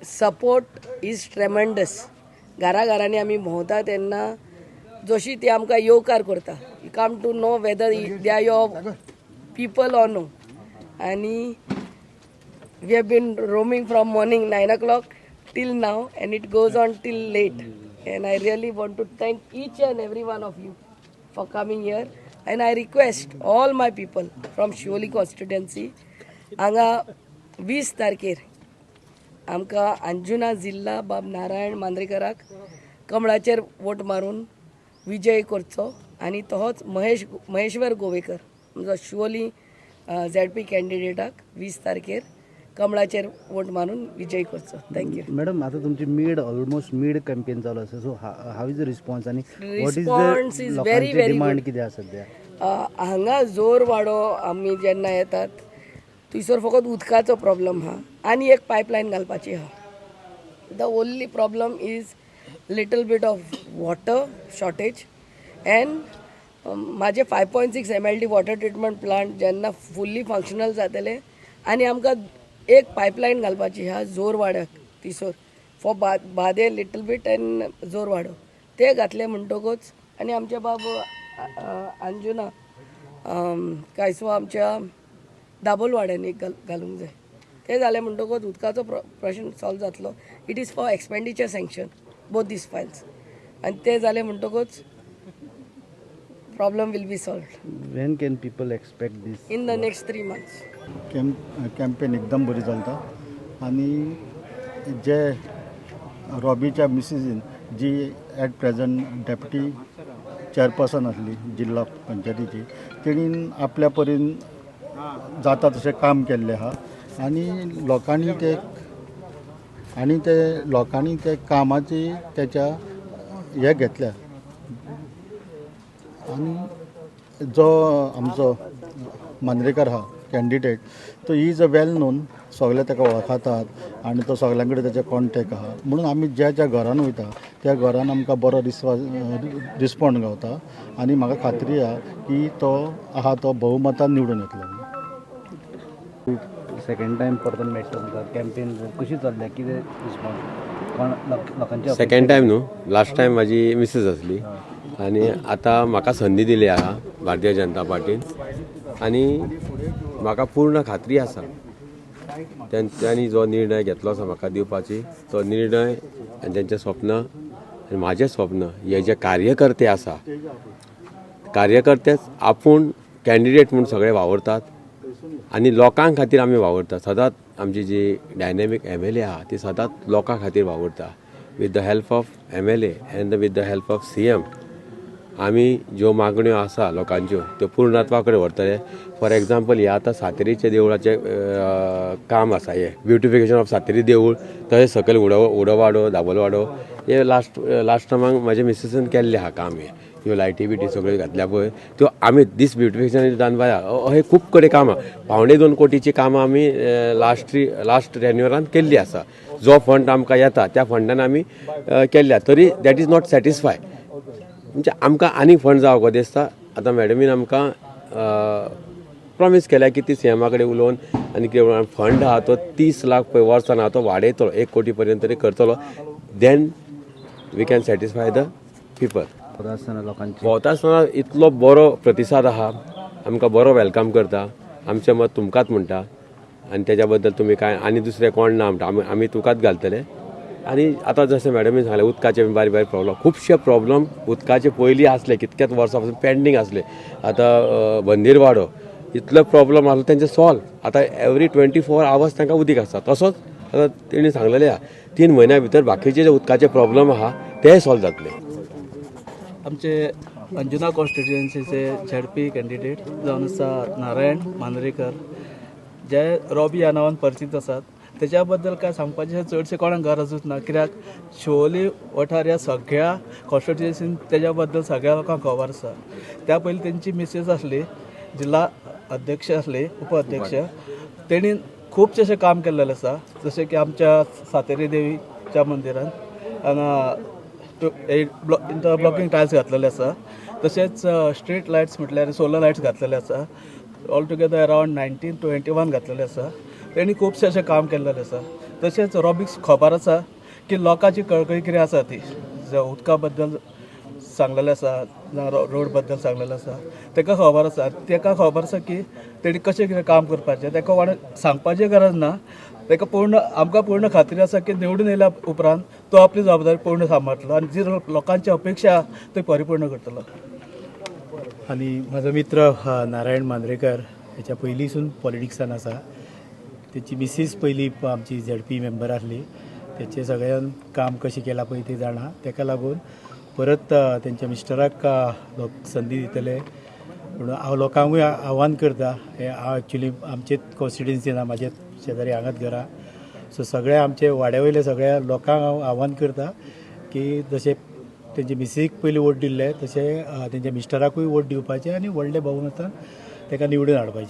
Support is ट्रेमेंडस. घराघरांनी आमी भोंवता तेन्ना जशी ती आमकां येवकार करता. You come to know whether they are your people or no. आनी we have been roaming from morning 9 o'clock till now and it goes on till late. And I really want to thank each and every one of you for coming here. And I request all my people from Shioli constituency, हांगा 20 तारखेर आमकां अंजुना जिल्ला बाब Narayan मांद्रेकराक कमळाचेर vote मारून विजय करचो. आनी तोच महेश्वर गोवेकर आमचो शिवोली ZP कॅन्डिडेटाक 20 तारखेर कमळाचेर वोट मारून विजय करचो. थँक्यू. मॅडम, आता तुमची ऑलमोस्ट मिड कॅम्पेन चालू आसा, so how is the response आणि response is very very demand कितें आसा सध्या? हांगा जोर वाडो आमी जेन्ना येतात थंयसर फकत उदकाचो प्रॉब्लम आहा आनी एक पायपलायन घालपाची आहा. The only problem is little bit of water shortage. And म्हाजे 5.6 MLD वॉटर ट्रिटमेंट प्लांट जेन्ना फुल्ली फंक्शनल जातले आनी आमकां एक पायपलायन घालपाची आहा जोरवाड्याक तिसोर फॉर बादे लिटल बीट एंड जोरवाडो. ते घातले म्हणटकूच आनी आमचे बाब अंजुना कांयसो आमच्या दाबोलवाड्यांनी घालूंक जाय. ते जालें म्हणटकूच उदकाचो प्रश्न सॉल्व जातलो. It is for expenditure sanction both these files. आनी ते जालें म्हणटकूच problem will be solved. When can people expect this? In the next 3 months. Campaign एकदम बरी चलता. आनी जे रॉबीच्या मिसिसीन जी ॲट प्रेझंट डेप्युटी चेअरपर्सन आसली जिल्हा पंचायतीची, तेणीन आपल्या परीन जाता तशें काम केल्लें आहा. आनी लोकांनी ते कामाची त्याच्या हे घेतल्या. आनी जो आमचो मांद्रेकर आहा कॅन्डिडेट, तो इज अ वेल नोन, सगळे ताका वळखतात आनी तो सगळ्यां कडेन ताचे कॉन्टॅक्ट आहा. म्हणून आमी ज्या ज्या घरान वयता त्या घरान आमकां बरो रिस्पॉन्ड गावता. आनी म्हाका खात्री आहा की तो आहा तो भोवमतान निवडून येतलो. सेकंड टायम परतून मेळटा तुमकां. कॅम्पेन कशी चल्ल्या, कितें रिस्पॉन्स कोण लोकांचे? सेकंड टायम न्हू, लास्ट टायम म्हाजी मिसेस आसली आनी आतां म्हाका संदी दिली आहा भारतीय जनता पार्टीन. आनी म्हाका पूर्ण खात्री आसा तेंच्यांनी जो निर्णय घेतलो आसा म्हाका दिवपाची, तो निर्णय आनी तेंचें स्वप्न आनी म्हाजें स्वप्न, हे जे कार्यकर्ते आसा, कार्यकर्तेच आपूण कॅन्डिडेट म्हूण सगळे वावरतात आनी लोकां खातीर आमी वावरता. सदांच आमची जी डायनॅमीक MLA आहा ती सदांच लोकां खातीर वावरता. With the help of MLA end with the help of CM आमी ज्यो मागण्यो आसा लोकांच्यो त्यो पूर्णत्वा कडेन व्हरतले. फॉर एग्जाम्पल हे आतां सातेरीचे देवळाचें काम आसा, हे ब्युटिफिकेशन ऑफ सातेरी देवूळ, तशें सकयल उडवाडो दाबोलवाडो, हे लास्ट टायमाक म्हाजे मिसेसीन केल्लें आहा काम. ह्यो लायटी बिटी सगळ्यो घातल्या पळय त्यो आमी दीस ब्युटिफिकेशन दानबाय हे खूब कडेन कामां 2.5 कोटीची कामां आमी लास्ट रेन्युअरान केल्ली आसा. जो फंड आमकां येता त्या फंडान आमी केल्ल्या. तरी दॅट इज नॉट सॅटिस्फाय. म्हणजे आमकां आनी फंड जावं गो दिसता. आतां मॅडमीन आमकां प्रॉमीस केल्या की ती CMा कडेन उलोवन आनी कितें फंड आहा तो 30 लाख वर्सान आहा तो वाडयतलो, 1 कोटी पर्यंत तरी करतलो. Then we can satisfy the people. भोंवता आसतना इतलो बरो प्रतिसाद आहा, आमकां बरो वेलकम करता. आमचें मत तुमकांच म्हणटा आनी तेज्या बद्दल तुमी कांय आनी दुसरें कोण ना म्हणटा, आमी तुकाच घालतले. आनी आतां जशें मॅडमीन सांगलें उदकाचे बारीक बारीक प्रॉब्लम, खुबशे प्रॉब्लम उदकाचे पयलीं आसले, कितकेच वर्सां पासून पेंडींग आसले. आतां बंदीरवाडो इतलो प्रॉब्लम आसलो तेंचे सॉल्व. आतां एवरी 24 hours तांकां उदीक आसता. तसोच आतां तेणी सांगलेलें आहा 3 म्हयन्या भितर बाकीचे जे उदकाचे प्रॉब्लम आहा ते सॉल्व जातले. आमचे अंजुना कॉन्स्टिट्युएन्सीचे ZP कॅन्डिडेट जावन आसा नारायण मांद्रेकर, जे रॉबी ह्या नांवान परिचीत आसात. तेच्या बद्दल काय सांगपाचें चडशें कोणाक गरजूच ना, कित्याक शिवोली वाठार ह्या सगळ्या कॉन्स्टिट्युएन्सीन तेच्या बद्दल सगळ्या लोकांक खबर आसा. त्या पयलीं तेंची मिसेस आसली, जिल्हा अध्यक्ष आसली, उपाध्यक्ष. तेणी खुबशें अशें काम केल्लेलें आसा. जशें की आमच्या सातेरी देवीच्या मंदिरान हांगा इंटरब्लॉकिंग टायल्स घातलेले आसा. तशेंच स्ट्रीट लायट्स म्हटल्यार सोलर लायट्स घातलेले आसा. ऑल टुगेदर अरावंड 19 to 21 घातलेले आसा. तेणी खुबशें अशें काम केल्लेलें आसा. तशेंच रॉबीक खबर आसा की लोकांची कळकळी कितें आसा ती जर उदका बद्दल सांगलेलें आसा ना रोड बद्दल सांगलेलें आसा ताका खबर आसा की तेणी कशें कितें काम करपाचें ताका वांगडा सांगपाची गरज ना ताका आमकां पूर्ण खात्री आसा की निवडून येयल्या उपरांत तो आपली जबाबदारी पूर्ण सांबाळटलो आनी जी लोकांची अपेक्षा आहा ती परिपूर्ण करतलो. आणि माझा मित्र नारायण मांद्रेकर हेच्या पयलींसून पॉलिटिक्सान आसा. तेची मिसीस पयली आमची ZP मेंबर आसली. तेचे सगळ्यान काम कशें केलां पळय ते जाणा. ताका लागून परत तेंच्या मिस्टराक संदी दितले म्हणून हांव लोकांकूय आव्हान करता. हे हांव एक्चुली आमचेच कॉन्स्टिट्युएन्सीन म्हाजे शेजारी हांगाच घरा. सो सगळ्या आमचे वाड्या वयल्या सगळ्या लोकांक हांव आव्हान करता की जशें तेंचे मिसीक पयलीं वोट दिल्ले तशें तेंच्या मिस्टराकूय वोट दिवपाचें आनी व्हडले भोवमतान ताका निवडून हाडपाचें.